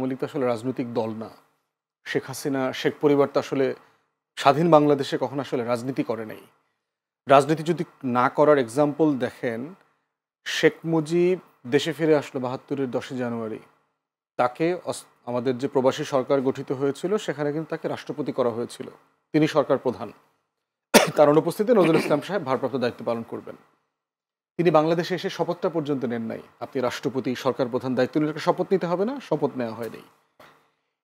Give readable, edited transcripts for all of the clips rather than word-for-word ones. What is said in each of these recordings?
আওয়ামী লীগ তো আসলে রাজনৈতিক দল না। শেখ হাসিনা, শেখ পরিবার তো আসলে স্বাধীন বাংলাদেশে কখনো আসলে রাজনীতি করে নাই। রাজনীতি যদি না করার এক্সাম্পল দেখেন, শেখ মুজিব দেশে ফিরে আসলো ৭২-এর 10 জানুয়ারি। তাকে আমাদের যে প্রবাসী সরকার গঠিত হয়েছিল সেখানে কিন্তু তাকে রাষ্ট্রপতি করা হয়েছিল। তিনি সরকার প্রধান। তার অনুপস্থিতিতে নজরুল ইসলাম সাহেব ভারপ্রাপ্ত দায়িত্ব পালন করবেন। তিনি বাংলাদেশে এসে শপথটা পর্যন্ত নেন নাই। আপনি রাষ্ট্রপতি, সরকার প্রধান দায়িত্ব নিলে শপথ নিতে হবে না, শপথ নেওয়া হয়নি।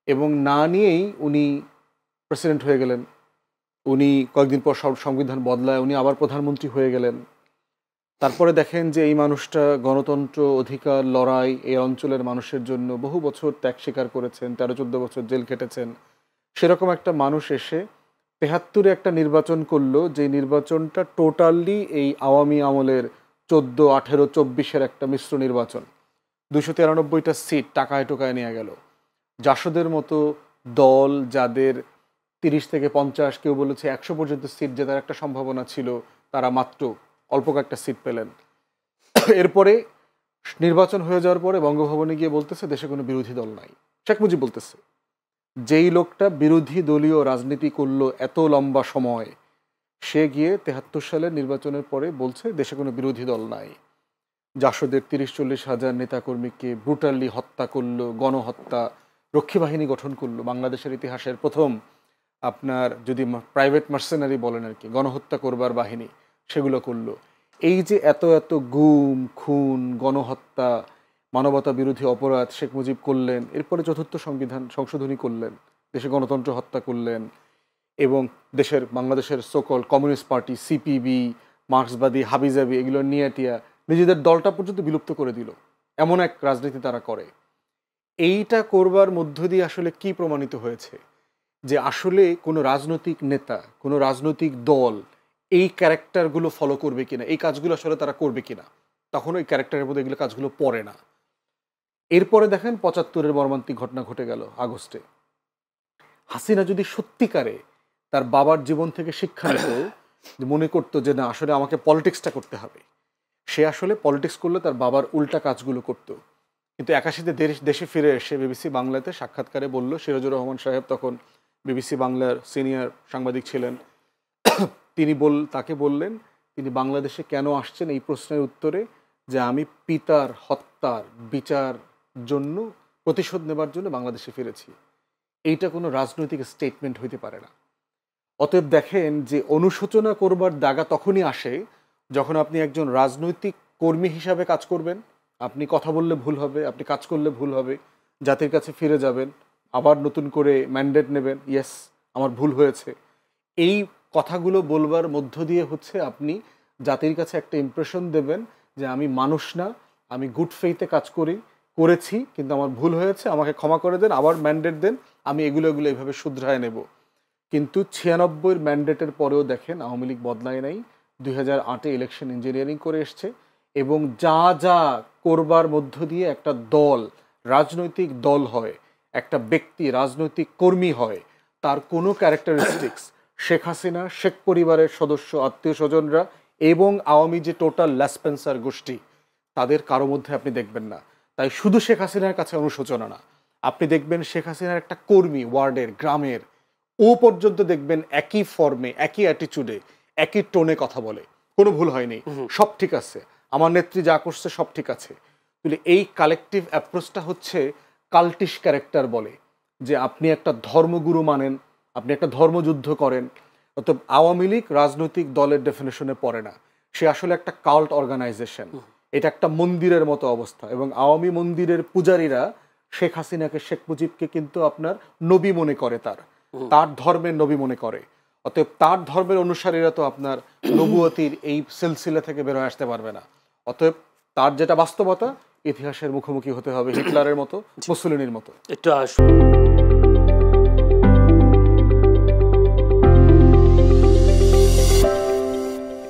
এবং না নিয়েই উনি প্রেসিডেন্ট হয়ে গেলেন। উনি কয়েকদিন পর সংবিধান বদলায় উনি আবার প্রধানমন্ত্রী হয়ে গেলেন। তারপরে দেখেন যে এই মানুষটা গণতন্ত্র, অধিকার, লড়াই এই অঞ্চলের মানুষের জন্য বহু বছর ত্যাগ স্বীকার করেছেন, 13-14 বছর জেল খেটেছেন। সেরকম একটা মানুষ এসে ৭৩-এ একটা নির্বাচন করলো, যে নির্বাচনটা টোটালি এই আওয়ামী আমলের 14, 18, 24-এর একটা মিশ্র নির্বাচন। 293টা সিট টাকায় টোকায় নিয়ে গেল। জাসদের মতো দল, যাদের 30 থেকে 50, কেউ বলেছে 100 পর্যন্ত সিট জেতার একটা সম্ভাবনা ছিল, তারা মাত্র অল্প কয়েকটা সিট পেলেন। এরপরে নির্বাচন হয়ে যাওয়ার পরে বঙ্গভবনে গিয়ে বলতেছে দেশে কোনো বিরোধী দল নাই। শেখ মুজিব বলতেছে, যেই লোকটা বিরোধী দলীয় রাজনীতি করলো এত লম্বা সময়, সে গিয়ে 73 সালের নির্বাচনের পরে বলছে দেশে কোনো বিরোধী দল নাই। জাসদের 30-40 হাজার নেতাকর্মীকে ব্রুটালি হত্যা করলো, গণহত্যা, রক্ষী বাহিনী গঠন করলো। বাংলাদেশের ইতিহাসের প্রথম, আপনার যদি প্রাইভেট মার্সেনারি বলেন আর কি, গণহত্যা করবার বাহিনী, সেগুলো করলো। এই যে এত এত গুম, খুন, গণহত্যা, মানবতা বিরোধী অপরাধ শেখ মুজিব করলেন। এরপরে চতুর্থ সংবিধান সংশোধনী করলেন, দেশে গণতন্ত্র হত্যা করলেন এবং দেশের বাংলাদেশের সকল কমিউনিস্ট পার্টি, সিপিবি, মার্ক্সবাদী, হাবিজাবি, এগুলো নিয়ে টিয়া নিজেদের দলটা পর্যন্ত বিলুপ্ত করে দিল। এমন এক রাজনীতি তারা করে। এইটা করবার মধ্য দিয়ে আসলে কি প্রমাণিত হয়েছে যে আসলে কোনো রাজনৈতিক নেতা, কোনো রাজনৈতিক দল এই ক্যারেক্টারগুলো ফলো করবে কিনা, এই কাজগুলো আসলে তারা করবে কিনা। তখন ওই ক্যারেক্টারের মধ্যে এগুলো কাজগুলো পড়ে না। এরপরে দেখেন 75-এর মর্মান্তিক ঘটনা ঘটে গেল আগস্টে। হাসিনা যদি সত্যিকারে তার বাবার জীবন থেকে শিক্ষা নিত, মনে করতো যে না আসলে আমাকে পলিটিক্সটা করতে হবে, সে আসলে পলিটিক্স করলে তার বাবার উল্টা কাজগুলো করত। কিন্তু 81-তে দেশে ফিরে এসে বিবিসি বাংলাতে সাক্ষাৎকারে বলল, সিরাজুর রহমান সাহেব তখন বিবিসি বাংলার সিনিয়র সাংবাদিক ছিলেন, তাকে বললেন তিনি বাংলাদেশে কেন আসছেন এই প্রশ্নের উত্তরে, যে আমি পিতার হত্যার বিচার জন্য, প্রতিশোধ নেবার জন্য বাংলাদেশে ফিরেছি। এইটা কোনো রাজনৈতিক স্টেটমেন্ট হইতে পারে না। অতএব দেখেন যে অনুশোচনা করবার দাগা তখনই আসে যখন আপনি একজন রাজনৈতিক কর্মী হিসাবে কাজ করবেন। আপনি কথা বললে ভুল হবে, আপনি কাজ করলে ভুল হবে, জাতির কাছে ফিরে যাবেন, আবার নতুন করে ম্যান্ডেট নেবেন, ইয়েস আমার ভুল হয়েছে। এই কথাগুলো বলবার মধ্য দিয়ে হচ্ছে আপনি জাতির কাছে একটা ইমপ্রেশন দেবেন যে আমি মানুষ না, আমি গুড ফেইথে কাজ করেছি, কিন্তু আমার ভুল হয়েছে, আমাকে ক্ষমা করে দেন, আবার ম্যান্ডেট দেন, আমি এগুলো এইভাবে শুধরায় নেব। কিন্তু 96-এর ম্যান্ডেটের পরেও দেখেন আওয়ামী লীগ বদলায় নাই। 2008-এ ইলেকশন ইঞ্জিনিয়ারিং করে এসছে এবং যা যা করবার মধ্য দিয়ে একটা দল রাজনৈতিক দল হয়, একটা ব্যক্তি রাজনৈতিক কর্মী হয়, তার কোনো ক্যারেক্টারিস্টিক্স শেখ হাসিনা, শেখ পরিবারের সদস্য, আত্মীয় স্বজনরা এবং আওয়ামী যে টোটাল ল্যাসপেন্সার গোষ্ঠী, তাদের কারো মধ্যে আপনি দেখবেন না। তাই শুধু শেখ হাসিনার কাছে অনুশোচনা না, আপনি দেখবেন শেখ হাসিনার একটা কর্মী ওয়ার্ডের, গ্রামের, ও পর্যন্ত দেখবেন একই ফর্মে, একই অ্যাটিচিউডে, একই টোনে কথা বলে, কোনো ভুল হয়নি, সব ঠিক আছে, আমার নেত্রী যা করছে সব ঠিক আছে। তাহলে এই কালেকটিভ অ্যাপ্রোচটা হচ্ছে কাল্টিশ ক্যারেক্টার বলে, যে আপনি একটা ধর্মগুরু মানেন, আপনি একটা ধর্মযুদ্ধ করেন। অর্থাৎ আওয়ামী লীগ রাজনৈতিক দলের ডেফিনেশনে পড়ে না, সে আসলে একটা কাল্ট অর্গানাইজেশন। এটা একটা মন্দিরের মতো অবস্থা এবং আওয়ামী মন্দিরের পূজারীরা শেখ হাসিনাকে, শেখ মুজিবকে কিন্তু আপনার নবী মনে করে, তার ধর্মের নবী মনে করে। অতএব তার ধর্মের অনুসারীরা তো আপনার নবুয়তির এই সিলসিলা থেকে বের হয়ে আসতে পারবে না। অতএব তার যেটা বাস্তবতা, ইতিহাসের মুখোমুখি হতে হবে হিটলারের মতো, মুসলিনের মতো। একটু